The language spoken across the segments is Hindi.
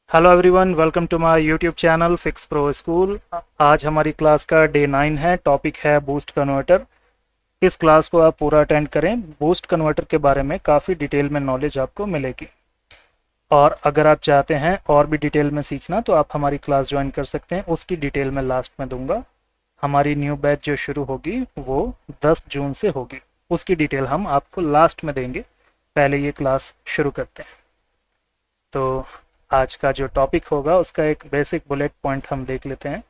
Hello everyone, welcome to my YouTube channel Fix Pro School. आज हमारी क्लास का डे 9 है। टॉपिक है बूस्ट कन्वर्टर। इस क्लास को आप पूरा अटेंड करें। बूस्ट कन्वर्टर के बारे में काफ़ी डिटेल में नॉलेज आपको मिलेगी, और अगर आप चाहते हैं और भी डिटेल में सीखना तो आप हमारी क्लास ज्वाइन कर सकते हैं। उसकी डिटेल मैं लास्ट में दूंगा। हमारी न्यू बैच जो शुरू होगी वो 10 जून से होगी। उसकी डिटेल हम आपको लास्ट में देंगे। पहले ये क्लास शुरू करते हैं। तो आज का जो टॉपिक होगा उसका एक बेसिक बुलेट पॉइंट हम देख लेते हैं।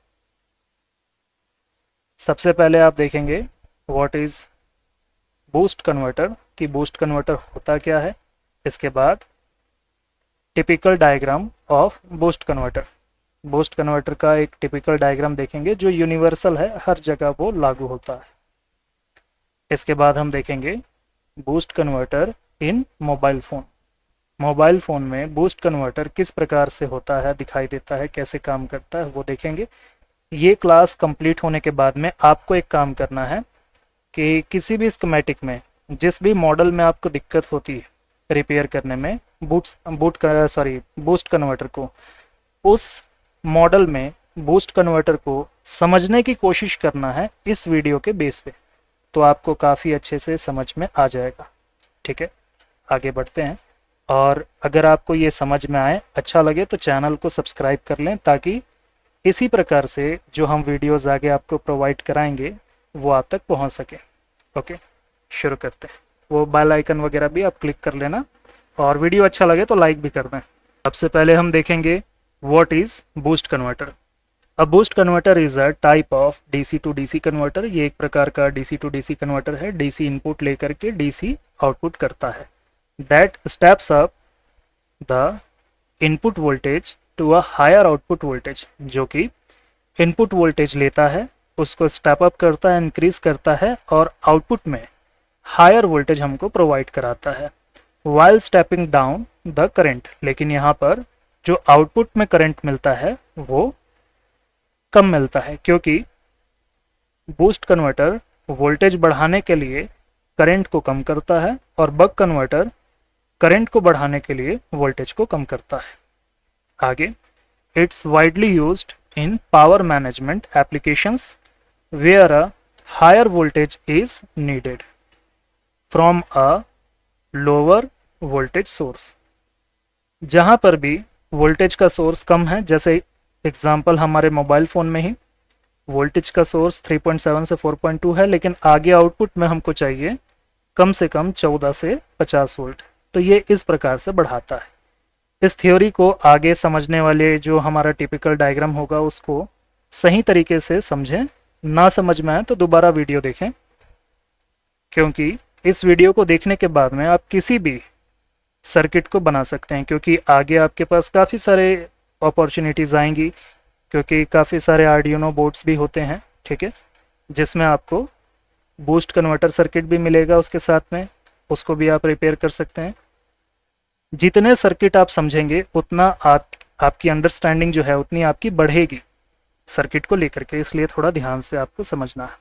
सबसे पहले आप देखेंगे व्हाट इज़ बूस्ट कन्वर्टर, कि बूस्ट कन्वर्टर होता क्या है। इसके बाद typical diagram of boost converter. Boost converter का एक टिपिकल डायग्राम देखेंगे जो यूनिवर्सल है, हर जगह वो लागू होता है। इसके बाद हम देखेंगे बूस्ट कन्वर्टर इन मोबाइल फ़ोन। मोबाइल फ़ोन में बूस्ट कन्वर्टर किस प्रकार से होता है, दिखाई देता है, कैसे काम करता है, वो देखेंगे। ये क्लास कंप्लीट होने के बाद में आपको एक काम करना है कि किसी भी स्कीमेटिक में जिस भी मॉडल में आपको दिक्कत होती है रिपेयर करने में बूस्ट कन्वर्टर को, उस मॉडल में बूस्ट कन्वर्टर को समझने की कोशिश करना है इस वीडियो के बेस पे। तो आपको काफ़ी अच्छे से समझ में आ जाएगा। ठीक है, आगे बढ़ते हैं। और अगर आपको ये समझ में आए, अच्छा लगे, तो चैनल को सब्सक्राइब कर लें, ताकि इसी प्रकार से जो हम वीडियोस आगे आपको प्रोवाइड कराएंगे वो आप तक पहुंच सके। ओके, शुरू करते हैं। वो बेल आइकन वगैरह भी आप क्लिक कर लेना, और वीडियो अच्छा लगे तो लाइक भी कर दें। सबसे पहले हम देखेंगे what is boost converter. A boost converter is a type of DC to DC converter. ये एक प्रकार का डीसी टू डीसी कन्वर्टर है। डीसी इनपुट लेकर के डीसी आउटपुट करता है। That steps up the input voltage to a higher output voltage, जो कि इनपुट वोल्टेज लेता है, उसको स्टेप अप करता है, इंक्रीज करता है, और आउटपुट में हायर वोल्टेज हमको प्रोवाइड कराता है। While stepping down the current, लेकिन यहाँ पर जो आउटपुट में करंट मिलता है वो कम मिलता है, क्योंकि बूस्ट कन्वर्टर वोल्टेज बढ़ाने के लिए करंट को कम करता है, और बक कन्वर्टर करंट को बढ़ाने के लिए वोल्टेज को कम करता है। आगे, it's widely used in power management applications where a higher voltage is needed from a lower voltage source. जहां पर भी वोल्टेज का सोर्स कम है, जैसे एग्जांपल हमारे मोबाइल फ़ोन में ही वोल्टेज का सोर्स 3.7 से 4.2 है, लेकिन आगे आउटपुट में हमको चाहिए कम से कम 14 से 50 वोल्ट। तो ये इस प्रकार से बढ़ाता है। इस थ्योरी को आगे समझने वाले जो हमारा टिपिकल डायग्राम होगा उसको सही तरीके से समझें। ना समझ में आए तो दोबारा वीडियो देखें, क्योंकि इस वीडियो को देखने के बाद में आप किसी भी सर्किट को बना सकते हैं, क्योंकि आगे आपके पास काफ़ी सारे अपॉर्चुनिटीज़ आएंगी, क्योंकि काफ़ी सारे आर्डिनो बोर्ड्स भी होते हैं। ठीक है, जिसमें आपको बूस्ट कन्वर्टर सर्किट भी मिलेगा उसके साथ में, उसको भी आप रिपेयर कर सकते हैं। जितने सर्किट आप समझेंगे उतना आपकी अंडरस्टैंडिंग जो है उतनी आपकी बढ़ेगी सर्किट को लेकर के, इसलिए थोड़ा ध्यान से आपको समझना है।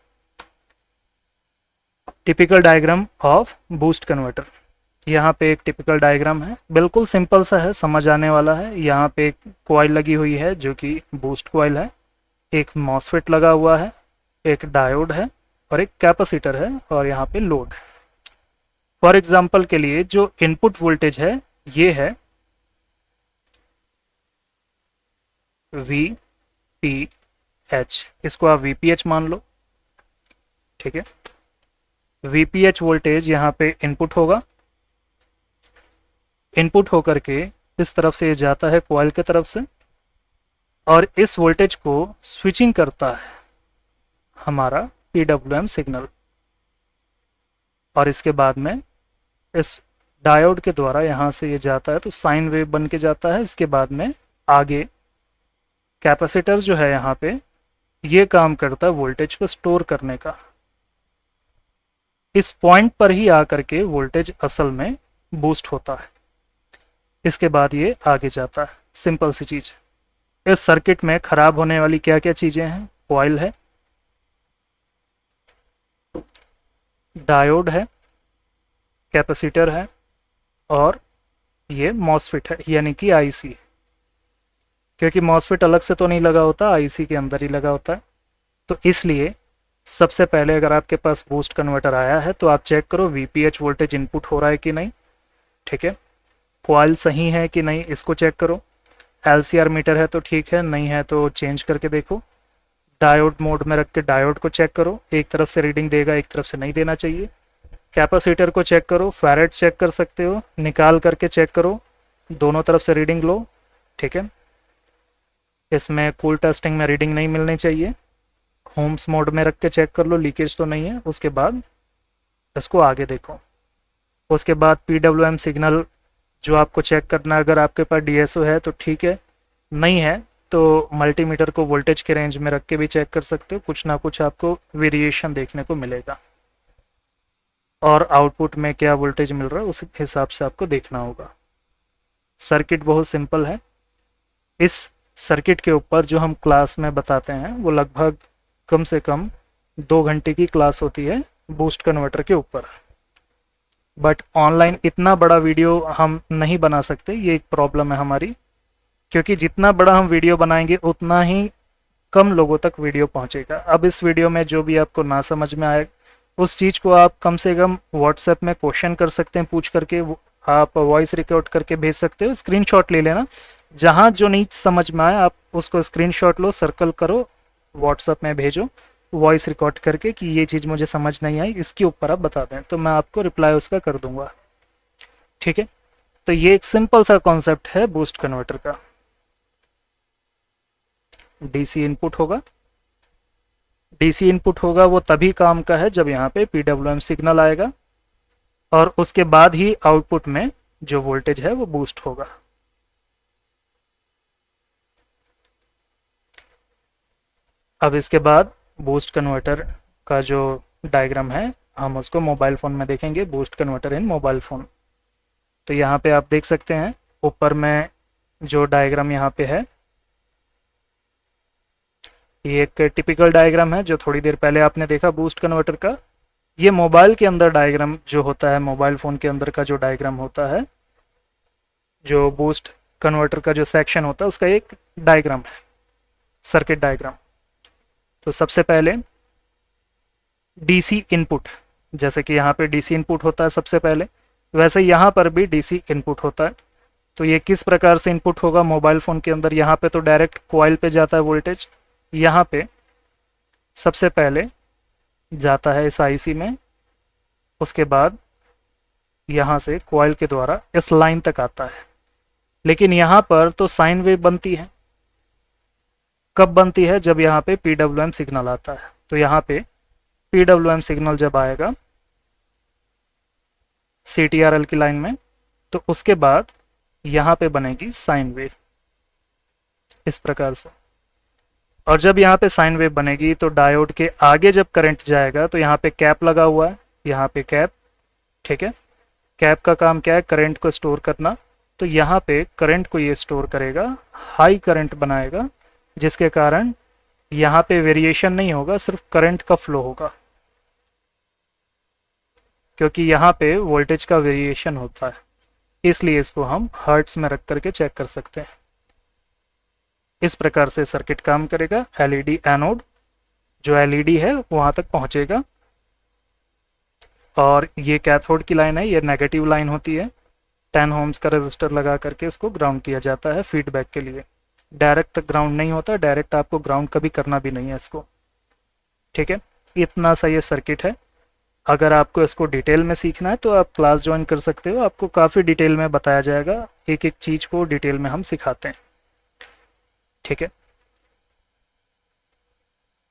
Typical diagram of boost converter. यहाँ पे एक टिपिकल डायग्राम है, बिल्कुल सिंपल सा है, समझ आने वाला है। यहाँ पे एक कॉइल लगी हुई है जो कि बूस्ट कॉइल है, एक मॉसफेट लगा हुआ है, एक डायोड है, और एक कैपेसिटर है, और यहाँ पे लोड है। फॉर एग्जाम्पल के लिए जो इनपुट वोल्टेज है ये है VPH, इसको आप VPH मान लो। ठीक है, VPH वोल्टेज यहाँ पे इनपुट होगा। इनपुट होकर के इस तरफ से ये जाता है कॉइल की तरफ से, और इस वोल्टेज को स्विचिंग करता है हमारा PWM सिग्नल, और इसके बाद में इस डायोड के द्वारा यहाँ से ये जाता है तो साइन वेव बन के जाता है। इसके बाद में आगे कैपेसिटर जो है यहाँ पे ये काम करता है वोल्टेज को स्टोर करने का। इस पॉइंट पर ही आकर के वोल्टेज असल में बूस्ट होता है। इसके बाद ये आगे जाता है। सिंपल सी चीज़। इस सर्किट में खराब होने वाली क्या क्या चीज़ें हैं? कॉइल है, डायोड है, कैपेसिटर है, और ये मॉसफेट है, यानी कि आईसी। क्योंकि मॉसफेट अलग से तो नहीं लगा होता, आईसी के अंदर ही लगा होता है। तो इसलिए सबसे पहले अगर आपके पास बूस्ट कन्वर्टर आया है तो आप चेक करो वीपीएच वोल्टेज इनपुट हो रहा है कि नहीं, ठीक है। कॉइल सही है कि नहीं इसको चेक करो। एलसीआर मीटर है तो ठीक है, नहीं है तो चेंज करके देखो। डायोड मोड में रख के डायोड को चेक करो, एक तरफ से रीडिंग देगा एक तरफ से नहीं देना चाहिए। कैपेसिटर को चेक करो, फैरेड चेक कर सकते हो, निकाल करके चेक करो, दोनों तरफ से रीडिंग लो, ठीक है। इसमें कूल टेस्टिंग में रीडिंग नहीं मिलनी चाहिए। होम्स मोड में रख के चेक कर लो लीकेज तो नहीं है, उसके बाद इसको आगे देखो। उसके बाद पीडब्ल्यूएम सिग्नल जो आपको चेक करना है, अगर आपके पास डीएसओ है तो ठीक है, नहीं है तो मल्टीमीटर को वोल्टेज के रेंज में रख के भी चेक कर सकते हो, कुछ ना कुछ आपको वेरिएशन देखने को मिलेगा। और आउटपुट में क्या वोल्टेज मिल रहा है उस हिसाब से आपको देखना होगा। सर्किट बहुत सिंपल है। इस सर्किट के ऊपर जो हम क्लास में बताते हैं वो लगभग कम से कम 2 घंटे की क्लास होती है बूस्ट कन्वर्टर के ऊपर। बट ऑनलाइन इतना बड़ा वीडियो हम नहीं बना सकते, ये एक प्रॉब्लम है हमारी, क्योंकि जितना बड़ा हम वीडियो बनाएंगे उतना ही कम लोगों तक वीडियो पहुंचेगा। अब इस वीडियो में जो भी आपको ना समझ में आए उस चीज़ को आप कम से कम व्हाट्सएप में क्वेश्चन कर सकते हैं, पूछ करके आप वॉइस रिकॉर्ड करके भेज सकते हो, स्क्रीनशॉट ले लेना। जहाँ जो नहीं समझ में आए आप उसको स्क्रीनशॉट लो, सर्कल करो, व्हाट्सएप में भेजो वॉइस रिकॉर्ड करके कि ये चीज़ मुझे समझ नहीं आई, इसके ऊपर आप बता दें तो मैं आपको रिप्लाई उसका कर दूंगा, ठीक है। तो ये एक सिंपल सा कॉन्सेप्ट है बूस्ट कन्वर्टर का। डीसी इनपुट होगा, डीसी इनपुट होगा वो तभी काम का है जब यहाँ पे पीडब्ल्यूएम सिग्नल आएगा और उसके बाद ही आउटपुट में जो वोल्टेज है वो बूस्ट होगा। अब इसके बाद बूस्ट कन्वर्टर का जो डायग्राम है हम उसको मोबाइल फ़ोन में देखेंगे, बूस्ट कन्वर्टर इन मोबाइल फ़ोन। तो यहाँ पे आप देख सकते हैं ऊपर में जो डायग्राम यहाँ पे है ये एक टिपिकल डायग्राम है जो थोड़ी देर पहले आपने देखा बूस्ट कन्वर्टर का। ये मोबाइल के अंदर डायग्राम जो होता है, मोबाइल फ़ोन के अंदर का जो डायग्राम होता है, जो बूस्ट कन्वर्टर का जो सेक्शन होता है उसका एक डायग्राम है, सर्किट डायग्राम। तो सबसे पहले डीसी इनपुट, जैसे कि यहाँ पे डीसी इनपुट होता है सबसे पहले, वैसे यहाँ पर भी डीसी इनपुट होता है। तो ये किस प्रकार से इनपुट होगा मोबाइल फ़ोन के अंदर, यहाँ पे तो डायरेक्ट कॉइल पे जाता है वोल्टेज, यहाँ पे सबसे पहले जाता है इस आईसी में, उसके बाद यहाँ से कॉइल के द्वारा इस लाइन तक आता है। लेकिन यहाँ पर तो साइन वेव बनती है, कब बनती है, जब यहाँ पे पीडब्ल्यूएम सिग्नल आता है। तो यहाँ पे पीडब्ल्यूएम सिग्नल जब आएगा सीटीआरएल की लाइन में तो उसके बाद यहाँ पे बनेगी साइन वेव इस प्रकार से। और जब यहाँ पे साइन वेव बनेगी तो डायोड के आगे जब करंट जाएगा तो यहाँ पे कैप लगा हुआ है, यहाँ पे कैप, ठीक है। कैप का काम क्या है, करंट को स्टोर करना। तो यहाँ पे करंट को ये स्टोर करेगा, हाई करंट बनाएगा, जिसके कारण यहाँ पे वेरिएशन नहीं होगा, सिर्फ करंट का फ्लो होगा, क्योंकि यहाँ पे वोल्टेज का वेरिएशन होता है, इसलिए इसको हम हर्ट्ज में रख करके चेक कर सकते हैं। इस प्रकार से सर्किट काम करेगा। एलईडी एनोड जो एलईडी है वहां तक पहुंचेगा और ये कैथोड की लाइन है, ये नेगेटिव लाइन होती है। 10 ओम्स का रेजिस्टर लगा करके इसको ग्राउंड किया जाता है फीडबैक के लिए। डायरेक्ट तक ग्राउंड नहीं होता, डायरेक्ट आपको ग्राउंड कभी करना भी नहीं है इसको, ठीक है। इतना सा ये सर्किट है। अगर आपको इसको डिटेल में सीखना है तो आप क्लास ज्वाइन कर सकते हो, आपको काफ़ी डिटेल में बताया जाएगा, एक एक चीज़ को डिटेल में हम सिखाते हैं, ठीक है।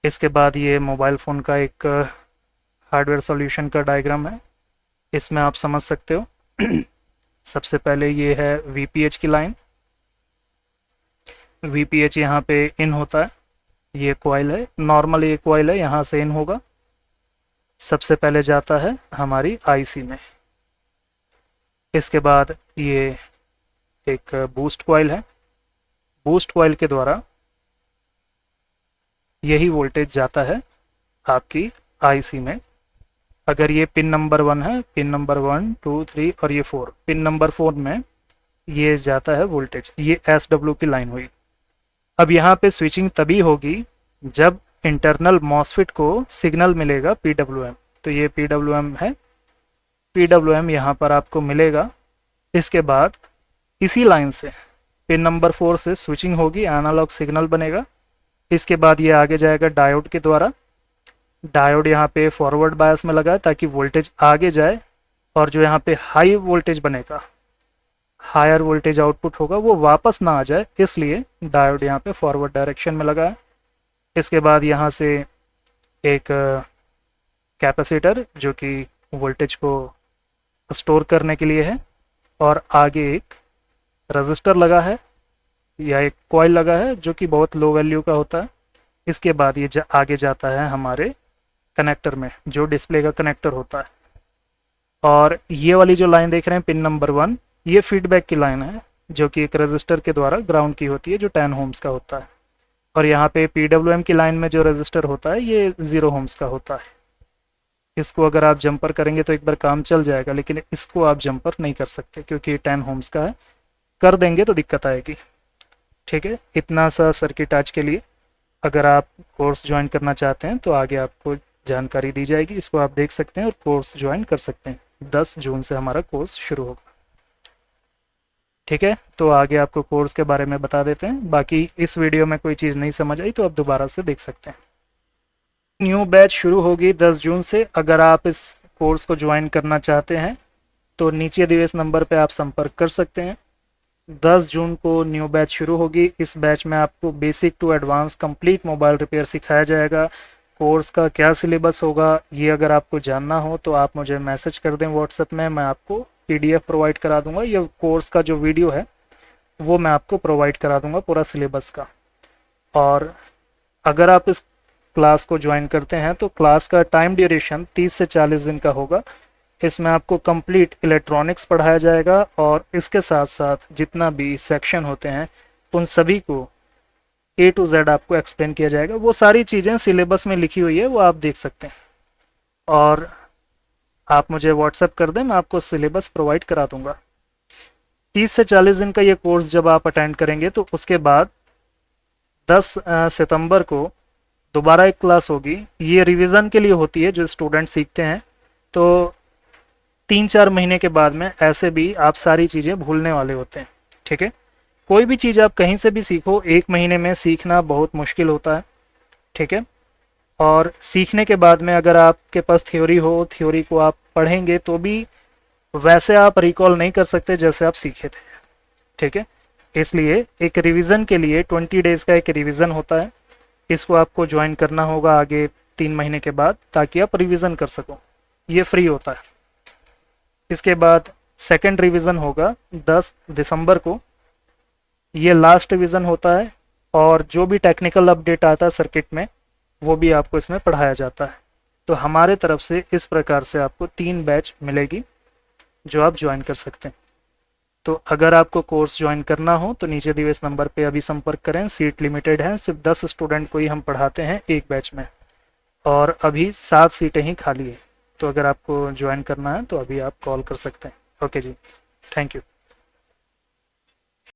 इसके बाद ये मोबाइल फ़ोन का एक हार्डवेयर सॉल्यूशन का डायग्राम है, इसमें आप समझ सकते हो। सबसे पहले ये है वीपीएच की लाइन। वीपीएच यहाँ पे इन होता है, ये कॉइल है, नॉर्मल ये कॉइल है, यहाँ से इन होगा, सबसे पहले जाता है हमारी आईसी में। इसके बाद ये एक बूस्ट कॉइल है, बूस्ट कॉइल के द्वारा यही वोल्टेज जाता है आपकी आईसी में। अगर ये पिन नंबर 1 है, पिन नंबर 1, 2, 3 और ये 4, पिन नंबर 4 में ये जाता है वोल्टेज, ये SW की लाइन हुई। अब यहाँ पे स्विचिंग तभी होगी जब इंटरनल मॉसफेट को सिग्नल मिलेगा PWM। तो ये PWM है, PWM यहाँ पर आपको मिलेगा। इसके बाद इसी लाइन से पिन नंबर 4 से स्विचिंग होगी, एनालॉग सिग्नल बनेगा। इसके बाद ये आगे जाएगा डायोड के द्वारा। डायोड यहाँ पे फॉरवर्ड बायस में लगा है ताकि वोल्टेज आगे जाए, और जो यहाँ पे हाई वोल्टेज बनेगा, हायर वोल्टेज आउटपुट होगा, वो वापस ना आ जाए, इसलिए डायोड यहाँ पे फॉरवर्ड डायरेक्शन में लगा है। इसके बाद यहाँ से एक कैपेसिटर जो कि वोल्टेज को स्टोर करने के लिए है, और आगे एक रजिस्टर लगा है या एक कॉइल लगा है जो कि बहुत लो वैल्यू का होता है। इसके बाद ये आगे जाता है हमारे कनेक्टर में, जो डिस्प्ले का कनेक्टर होता है। और ये वाली जो लाइन देख रहे हैं पिन नंबर 1, ये फीडबैक की लाइन है जो कि एक रजिस्टर के द्वारा ग्राउंड की होती है, जो 10 ओम्स का होता है। और यहाँ पे PWM की लाइन में जो रजिस्टर होता है ये 0 ओम्स का होता है। इसको अगर आप जंपर करेंगे तो एक बार काम चल जाएगा, लेकिन इसको आप जंपर नहीं कर सकते क्योंकि 10 ओम्स का है। कर देंगे तो दिक्कत आएगी। ठीक है, इतना सा सर्किट आज के लिए। अगर आप कोर्स ज्वाइन करना चाहते हैं तो आगे आपको जानकारी दी जाएगी, इसको आप देख सकते हैं और कोर्स ज्वाइन कर सकते हैं। 10 जून से हमारा कोर्स शुरू होगा। ठीक है, तो आगे आपको कोर्स के बारे में बता देते हैं। बाकी इस वीडियो में कोई चीज़ नहीं समझ आई तो आप दोबारा से देख सकते हैं। न्यू बैच शुरू होगी 10 जून से। अगर आप इस कोर्स को ज्वाइन करना चाहते हैं तो नीचे दिए इस नंबर पर आप संपर्क कर सकते हैं। 10 जून को न्यू बैच शुरू होगी। इस बैच में आपको basic to advance complete mobile repair सिखाया जाएगा। कोर्स का क्या सिलेबस होगा ये अगर आपको जानना हो तो आप मुझे मैसेज कर दें व्हाट्सएप में, मैं आपको PDF प्रोवाइड करा दूंगा। ये कोर्स का जो वीडियो है वो मैं आपको प्रोवाइड करा दूंगा पूरा सिलेबस का। और अगर आप इस क्लास को ज्वाइन करते हैं तो क्लास का टाइम ड्यूरेशन 30 से 40 दिन का होगा। इसमें आपको कंप्लीट इलेक्ट्रॉनिक्स पढ़ाया जाएगा और इसके साथ साथ जितना भी सेक्शन होते हैं उन सभी को A to Z आपको एक्सप्लेन किया जाएगा। वो सारी चीज़ें सिलेबस में लिखी हुई है, वो आप देख सकते हैं। और आप मुझे व्हाट्सएप कर दें, मैं आपको सिलेबस प्रोवाइड करा दूंगा। 30 से 40 दिन का ये कोर्स जब आप अटेंड करेंगे तो उसके बाद 10 सितंबर को दोबारा एक क्लास होगी। ये रिवीजन के लिए होती है, जो स्टूडेंट सीखते हैं। तो 3-4 महीने के बाद में ऐसे भी आप सारी चीज़ें भूलने वाले होते हैं। ठीक है, कोई भी चीज़ आप कहीं से भी सीखो, 1 महीने में सीखना बहुत मुश्किल होता है। ठीक है, और सीखने के बाद में अगर आपके पास थ्योरी हो, थ्योरी को आप पढ़ेंगे तो भी वैसे आप रिकॉल नहीं कर सकते जैसे आप सीखे थे। ठीक है, इसलिए एक रिवीजन के लिए 20 डेज़ का एक रिवीजन होता है। इसको आपको ज्वाइन करना होगा आगे 3 महीने के बाद, ताकि आप रिवीजन कर सको। ये फ्री होता है। इसके बाद सेकंड रिवीजन होगा 10 दिसंबर को। ये लास्ट रिवीजन होता है, और जो भी टेक्निकल अपडेट आता है सर्किट में वो भी आपको इसमें पढ़ाया जाता है। तो हमारे तरफ से इस प्रकार से आपको 3 बैच मिलेगी जो आप ज्वाइन कर सकते हैं। तो अगर आपको कोर्स ज्वाइन करना हो तो नीचे दिए इस नंबर पे अभी संपर्क करें। सीट लिमिटेड है, सिर्फ 10 स्टूडेंट को ही हम पढ़ाते हैं एक बैच में, और अभी 7 सीटें ही खाली है। तो अगर आपको ज्वाइन करना है तो अभी आप कॉल कर सकते हैं। Okay ji, thank you.